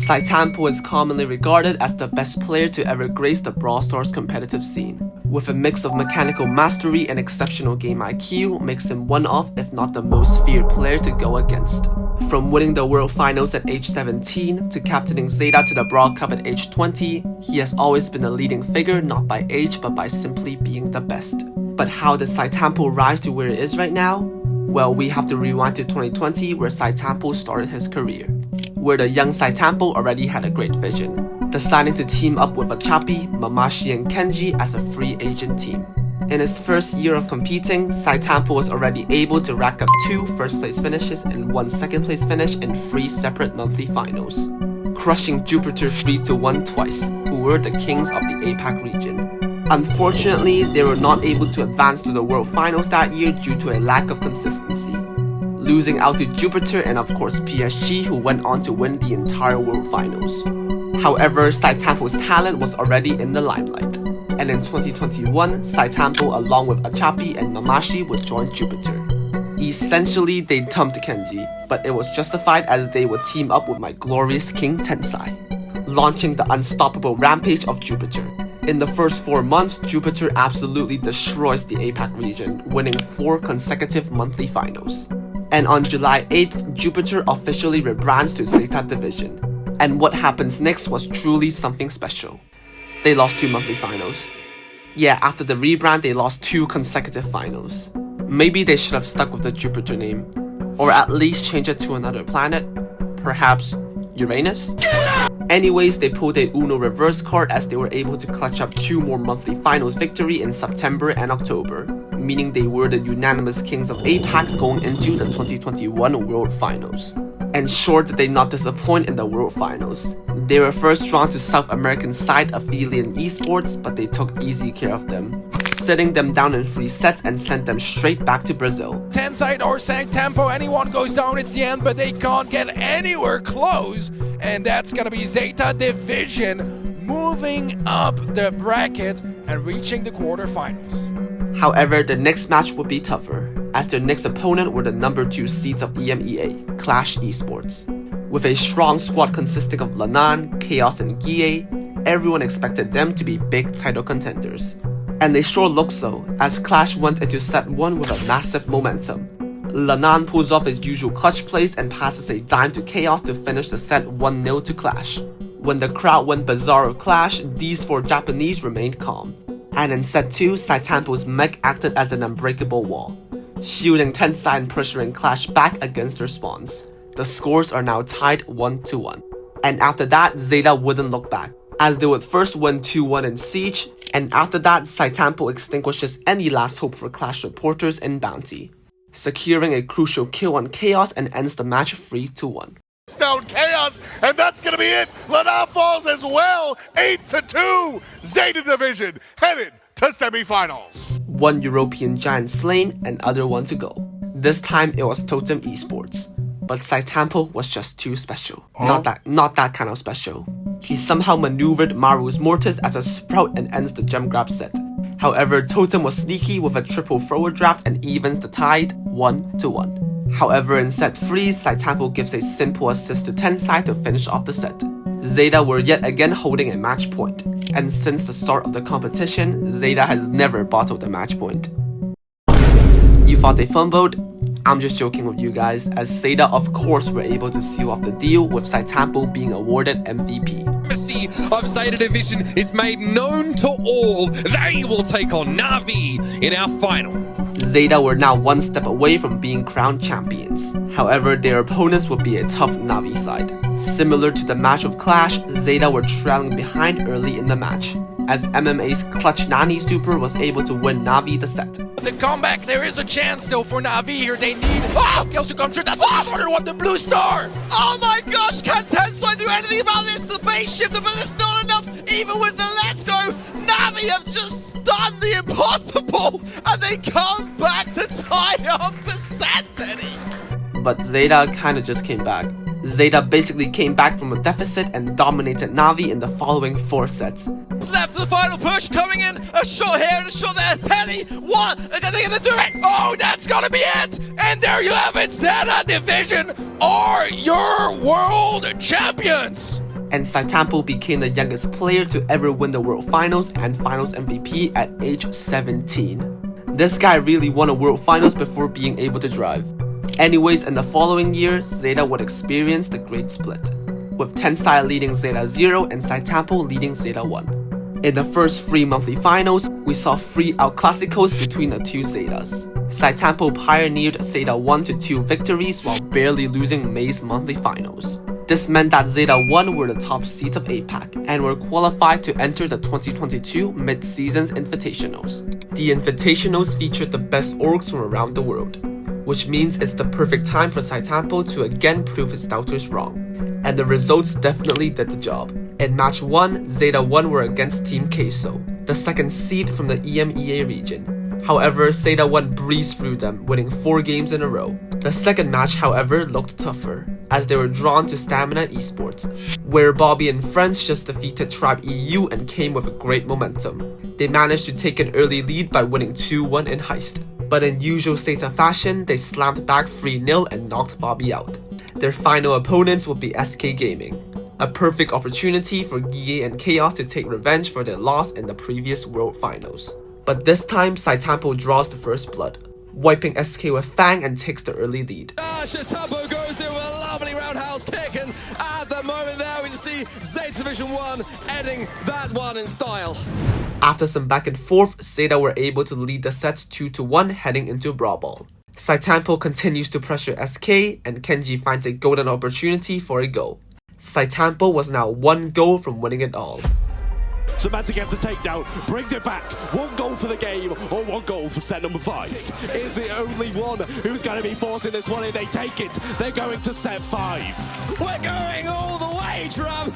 Sitetampo is commonly regarded as the best player to ever grace the Brawl Stars competitive scene. With a mix of mechanical mastery and exceptional game IQ, makes him one of, if not the most feared player to go against. From winning the World Finals at age 17 to captaining Zeta to the Brawl Cup at age 20, he has always been a leading figure not by age but by simply being the best. But how did Sitetampo rise to where it is right now? Well, we have to rewind to 2020 where Sitetampo started his career, where the young Sitetampo already had a great vision, deciding to team up with Achapi, Mamashi and Kenji as a free agent team. In his first year of competing, Sitetampo was already able to rack up 2 first place finishes and 1 second place finish in 3 separate monthly finals, crushing Jupiter 3-1 twice, who were the kings of the APAC region. Unfortunately, they were not able to advance to the World Finals that year due to a lack of consistency, losing out to Jupiter and of course PSG, who went on to win the entire World Finals. However, Sitetampo's talent was already in the limelight, and in 2021, Sitetampo along with Achapi and Mamashi would join Jupiter. Essentially, they dumped Kenji, but it was justified as they would team up with my glorious King Tensai, launching the unstoppable rampage of Jupiter. In the first 4 months, Jupiter absolutely destroys the APAC region, winning 4 consecutive monthly finals. And on July 8th, Jupiter officially rebrands to Zeta Division. And what happens next was truly something special. They lost 2 monthly finals. Yeah, after the rebrand, they lost 2 consecutive finals. Maybe they should have stuck with the Jupiter name, or at least change it to another planet, perhaps Uranus? Anyways, they pulled a Uno reverse card as they were able to clutch up 2 more monthly finals victory in September and October, meaning they were the unanimous kings of APAC going into the 2021 World Finals. And sure did they not disappoint in the World Finals. They were first drawn to South American side Affiliate Esports, but they took easy care of them, sitting them down in 3 sets and sent them straight back to Brazil. Tensai or Sitetampo, anyone goes down, it's the end, but they can't get anywhere close. And that's gonna be Zeta Division moving up the bracket and reaching the quarterfinals. However, the next match would be tougher, as their next opponent were the number 2 seeds of EMEA, Clash Esports. With a strong squad consisting of Lanan, Chaos and Guille, everyone expected them to be big title contenders. And they sure looked so, as Clash went into set 1 with a massive momentum. Lanan pulls off his usual clutch plays and passes a dime to Chaos to finish the set 1-0 to Clash. When the crowd went bizarre of Clash, these 4 Japanese remained calm. And in set 2, Sitetampo's mech acted as an unbreakable wall, shielding Tensai and pressuring Clash back against their spawns. The scores are now tied 1-1. And after that, Zeta wouldn't look back, as they would first win 2-1 in Siege, and after that, Sitetampo extinguishes any last hope for Clash supporters in Bounty, securing a crucial kill on Chaos and ends the match 3-1. Down Chaos, and that's gonna be it. Lana falls as well, 8-2. Zeta Division headed to semifinals. 1 European giant slain and other one to go. This time it was Totem Esports, but Sitetampo was just too special. Not that kind of special. He somehow maneuvered Maru's Mortis as a sprout and ends the gem grab set. However, Totem was sneaky with a triple forward draft and evens the tide 1-1. However, in set 3, Sitetampo gives a simple assist to Tensai to finish off the set. Zeta were yet again holding a match point, and since the start of the competition, Zeta has never bottled a match point. You thought they fumbled? I'm just joking with you guys, as Zeta of course were able to seal off the deal with Sitetampo being awarded MVP. Supremacy of Zeta Division is made known to all. They will take on Na'Vi in our final. Zeta were now 1 step away from being crowned champions. However, their opponents would be a tough Na'Vi side. Similar to the match of Clash, Zeta were trailing behind early in the match, as MMA's clutch Nani Super was able to win Na'Vi the set. The comeback, there is a chance still for Na'Vi here. They need Kelso comes through. That's what the blue star. Oh my gosh, can Tensai do anything about this? The base shifter, but it's not enough. Even with the let's go, Na'Vi have just done the impossible, and they come back to tie up the set, Teddy. But Zeta kinda just came back. Zeta basically came back from a deficit and dominated Na'Vi in the following 4 sets. Left the final push coming in, a shot here and a shot there. Teddy, what are they gonna do it? Oh, that's gonna be it! And there you have it, Zeta Division are your world champions! and Sitetampo became the youngest player to ever win the World Finals and Finals MVP at age 17. This guy really won a World Finals before being able to drive. Anyways, in the following year, Zeta would experience the Great Split, with Tensai leading Zeta 0 and Sitetampo leading Zeta 1. In the first 3 monthly finals, we saw 3 out-classicos between the 2 Zetas. Sitetampo pioneered Zeta 1 to 2 victories while barely losing May's monthly finals. This meant that Zeta 1 were the top seeds of APAC and were qualified to enter the 2022 Mid-Seasons Invitationals. The Invitationals featured the best orgs from around the world, which means it's the perfect time for Sitetampo to again prove his doubters wrong. And the results definitely did the job. In match 1, Zeta 1 were against Team Queso, the second seed from the EMEA region. However, Zeta 1 breezed through them, winning 4 games in a row. The second match, however, looked tougher, as they were drawn to Stamina Esports, where Bobby and friends just defeated Tribe EU and came with a great momentum. They managed to take an early lead by winning 2-1 in Heist, but in usual Zeta fashion, they slammed back 3-0 and knocked Bobby out. Their final opponents would be SK Gaming, a perfect opportunity for Guille and Chaos to take revenge for their loss in the previous World Finals. But this time, Sitetampo draws the first blood, wiping SK with Fang and takes the early lead. Sitetampo goes in with a lovely roundhouse kick, and at the moment there we just see Zeta Division 1 ending that one in style. After some back and forth, Zeta were able to lead the sets 2-1 heading into Brawl. Sitetampo continues to pressure SK, and Kenji finds a golden opportunity for a goal. Sitetampo was now 1 goal from winning it all. Semantic gets the takedown, brings it back. 1 goal for the game, or 1 goal for set number 5. Is the only one who's going to be forcing this one in. They take it. They're going to set 5. We're going all the way, Trump!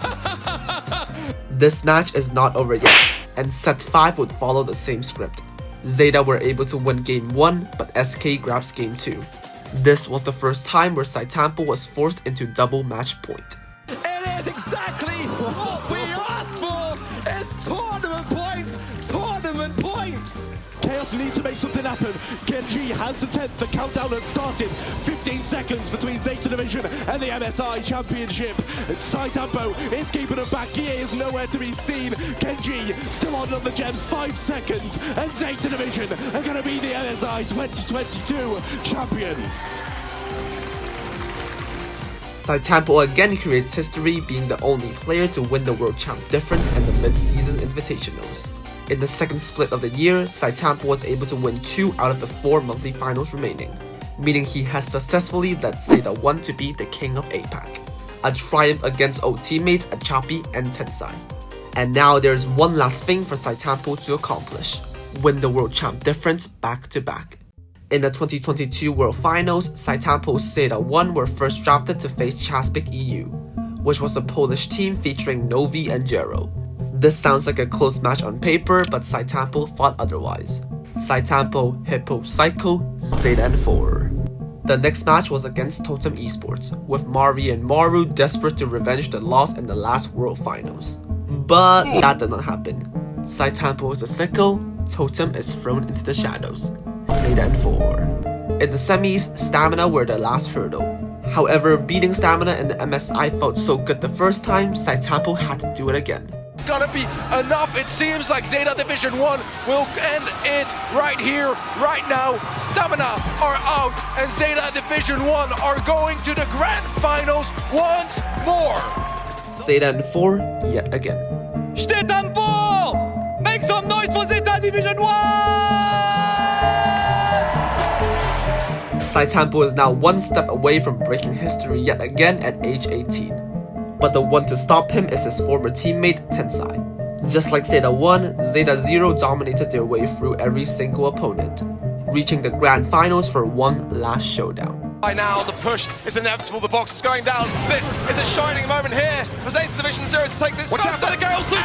This match is not over yet, and set 5 would follow the same script. Zeta were able to win game 1, but SK grabs game 2. This was the first time where Sitetampo was forced into double match point. It is exactly what we asked for! It's tournament points! Tournament points! Chaos needs to make something happen. Kenji has the 10th. The countdown has started. 15 seconds between Zeta Division and the MSI Championship. Sitetampo is keeping it back. Guille is nowhere to be seen. Kenji still on the gems. 5 seconds. And Zeta Division are going to be the MSI 2022 champions. Sitetampo again creates history, being the only player to win the World Champ difference in the Mid-Season Invitationals. In the second split of the year, Sitetampo was able to win 2 out of the 4 monthly finals remaining, meaning he has successfully led Zeta 1 to be the king of APAC. A triumph against old teammates Achapi and Tensai. And now there's one last thing for Sitetampo to accomplish: win the World Champ difference back to back. In the 2022 World Finals, Sitetampo's Zeta 1 were first drafted to face Chaspic EU, which was a Polish team featuring Novi and Jero. This sounds like a close match on paper, but Sitetampo thought otherwise. Sitetampo, Hippo, Psycho, Zeta and 4. The next match was against Totem Esports, with Mari and Maru desperate to revenge the loss in the last World Finals. But that did not happen. Sitetampo is a sicko, Totem is thrown into the shadows. Zeta and 4. In the semis, Stamina were the last hurdle. However, beating Stamina in the MSI felt so good the first time, Sitetampo had to do it again. Gonna be enough. It seems like Zeta Division 1 will end it right here, right now. Stamina are out, and Zeta Division 1 are going to the grand finals once more. Zeta and 4 yet again. Sitetampo! Make some noise for Zeta Division 1! Sitetampo is now 1 step away from breaking history yet again at age 18. But the one to stop him is his former teammate, Tensai. Just like Zeta 1, Zeta 0 dominated their way through every single opponent, reaching the grand finals for one last showdown. By now, the push is inevitable. The box is going down. This is a shining moment here for Zeta Division 0 to take this. Watch out for the Gale Super!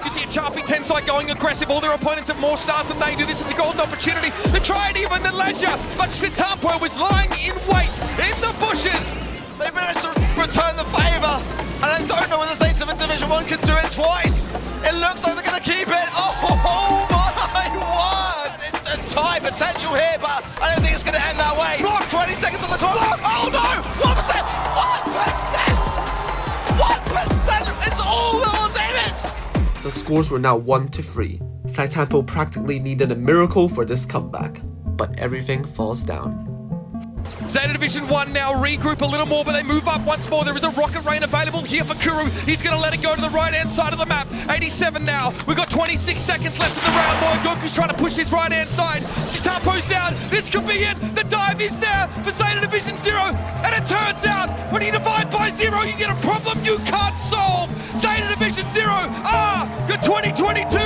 You see Achapi, Tensai going aggressive. All their opponents have more stars than they do. This is a golden opportunity. They tried even the Ledger, but Sitetampo was lying in wait in the bushes. They managed to return the favour, and I don't know whether Zeta Division 1 can do it twice. It looks like they're going to keep it. Oh my word! It's the tie potential here, but I don't think it's going to end that way. Block! 20 seconds on the clock. Oh no! 1%! 1%! the scores were now 1-3. Sitetampo practically needed a miracle for this comeback, but everything falls down. Zeta Division 1 now regroup a little more, but they move up once more. There is a Rocket Rain available here for Kuru. He's going to let it go to the right-hand side of the map. 87 now. We've got 26 seconds left in the round. Boy, Goku's trying to push this right-hand side. Sitetampo's down. This could be it. The dive is there for Zeta Division 0. And it turns out, when you divide by 0, you get a problem you can't solve. Zeta Division 0 are your 2022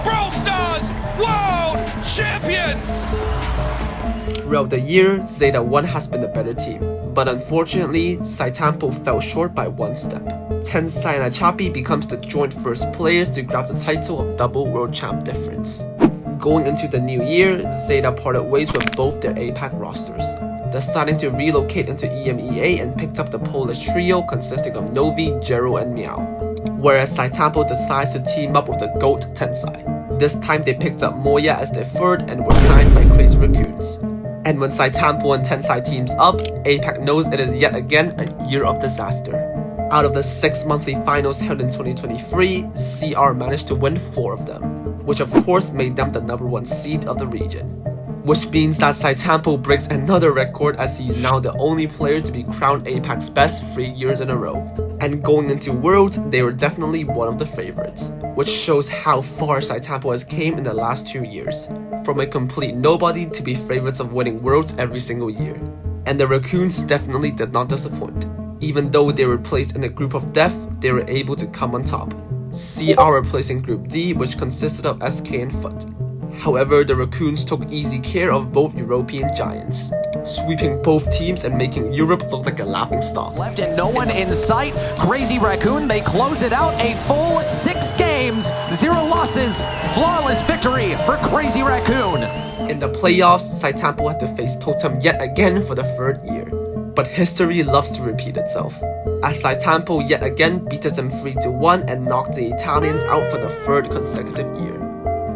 Brawl Stars World Champions. Throughout the year, Zeta 1 has been the better team, but unfortunately, Sitetampo fell short by one step. Tensai and Achapi becomes the joint first players to grab the title of double world champ difference. Going into the new year, Zeta parted ways with both their APAC rosters, deciding to relocate into EMEA and picked up the Polish trio consisting of Novi, Jero, and Meow. Whereas Sitetampo decides to team up with the GOAT Tensai. This time they picked up Moya as their third and were signed by Crazy Raccoons. And when Sitetampo and Tensai teams up, APAC knows it is yet again a year of disaster. Out of the 6 monthly finals held in 2023, CR managed to win 4 of them, which of course made them the #1 seed of the region. Which means that Sitetampo breaks another record as he's now the only player to be crowned APAC's best 3 years in a row. And going into Worlds, they were definitely one of the favorites, which shows how far Sitetampo has came in the last 2 years, from a complete nobody to be favorites of winning Worlds every single year. And the Raccoons definitely did not disappoint. Even though they were placed in a group of death, they were able to come on top. CR replacing Group D, which consisted of SK and FUT. However, the Raccoons took easy care of both European giants, sweeping both teams and making Europe look like a laughingstock. Left and no one in sight. Crazy Raccoon, they close it out. A full 6 games, 0 losses. Flawless victory for Crazy Raccoon. In the playoffs, Sitetampo had to face Totem yet again for the 3rd year. But history loves to repeat itself, as Sitetampo yet again beated them 3-1 and knocked the Italians out for the 3rd consecutive year.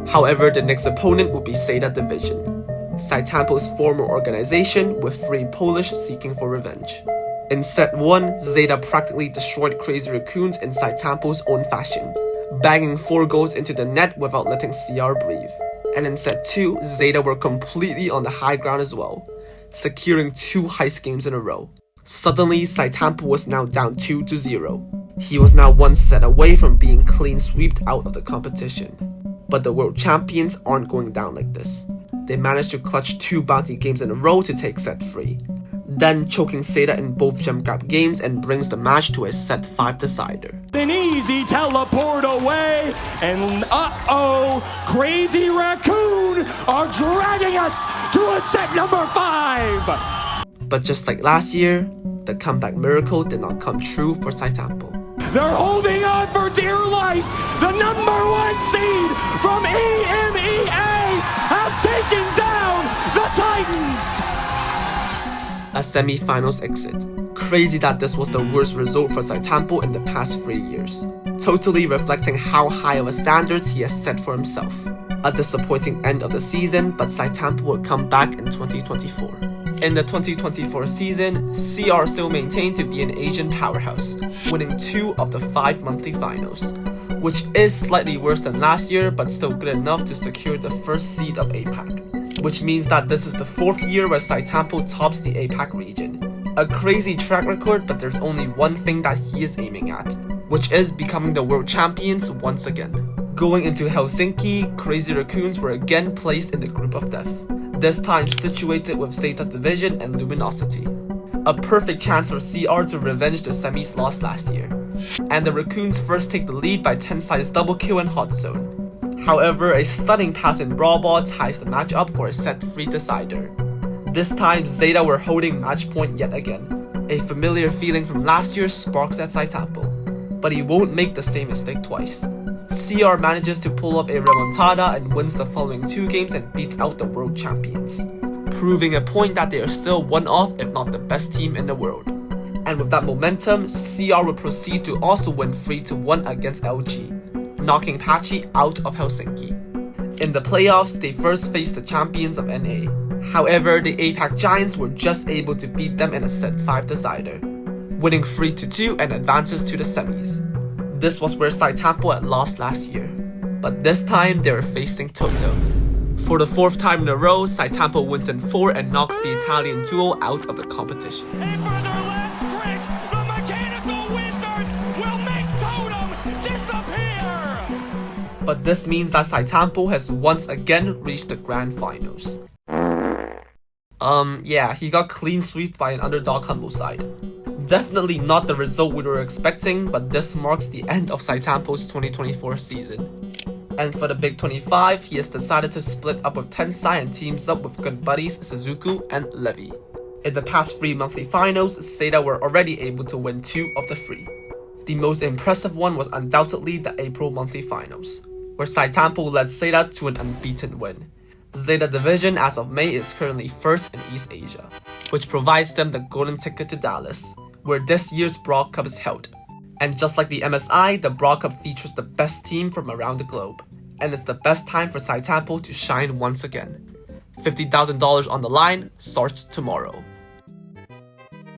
However, the next opponent would be Zeta Division, Sitetampo's former organization, with 3 Polish seeking for revenge. In set 1, Zeta practically destroyed Crazy Raccoons in Sitetampo's own fashion, bagging 4 goals into the net without letting CR breathe. And in set 2, Zeta were completely on the high ground as well, securing 2 heist games in a row. Suddenly, Sitetampo was now down 2-0. He was now 1 set away from being clean swept out of the competition. But the world champions aren't going down like this. They managed to clutch 2 bounty games in a row to take set 3, then choking Zeta in both gem grab games and brings the match to a set 5 decider. An easy teleport away, and uh-oh, Crazy Raccoon are dragging us to a set number 5! But just like last year, the comeback miracle did not come true for Sitetampo. They're holding on for dear life! The #1 seed from EMEA have taken down the Titans! A semi-finals exit. Crazy that this was the worst result for Sitetampo in the past 3 years, totally reflecting how high of a standards he has set for himself. A disappointing end of the season, but Sitetampo will come back in 2024. In the 2024 season, CR still maintained to be an Asian powerhouse, winning 2 of the 5 monthly finals, which is slightly worse than last year but still good enough to secure the 1st seed of APAC, which means that this is the 4th year where Sitetampo tops the APAC region. A crazy track record, but there's only one thing that he is aiming at, which is becoming the world champions once again. Going into Helsinki, Crazy Raccoons were again placed in the group of death, this time situated with Zeta Division and Luminosity. A perfect chance for CR to revenge the semis lost last year. And the Raccoons first take the lead by Tensai's double kill in Hot Zone. However, a stunning pass in Brawl Ball ties the match up for a set 3 decider. This time, Zeta were holding match point yet again. A familiar feeling from last year sparks at Sitetampo, but he won't make the same mistake twice. CR manages to pull off a remontada and wins the following 2 games and beats out the world champions, proving a point that they are still one of, if not the best team in the world. And with that momentum, CR will proceed to also win 3-1 against LG, knocking Patchy out of Helsinki. In the playoffs, they first faced the champions of NA. However, the APAC Giants were just able to beat them in a set 5 decider, winning 3-2 and advances to the semis. This was where Sitetampo had lost last year. but this time they were facing Toto. For the 4th time in a row, Sitetampo wins in 4 and knocks the Italian duo out of the competition. And for their last trick, the mechanical wizards will make Totem disappear! But this means that Sitetampo has once again reached the grand finals. Yeah, he got clean swept by an underdog humble side. Definitely not the result we were expecting, but this marks the end of Sitetampo's 2024 season. And for the Big 25, he has decided to split up with Tensai and teams up with good buddies Suzuku and Levy. In the past 3 monthly finals, Zeta were already able to win 2 of the 3. The most impressive one was undoubtedly the April monthly finals, where Sitetampo led Zeta to an unbeaten win. Zeta Division as of May is currently 1st in East Asia, which provides them the golden ticket to Dallas, where this year's Brawl Cup is held. And just like the MSI, the Brawl Cup features the best team from around the globe, and it's the best time for Sitetampo to shine once again. $50,000 on the line starts tomorrow.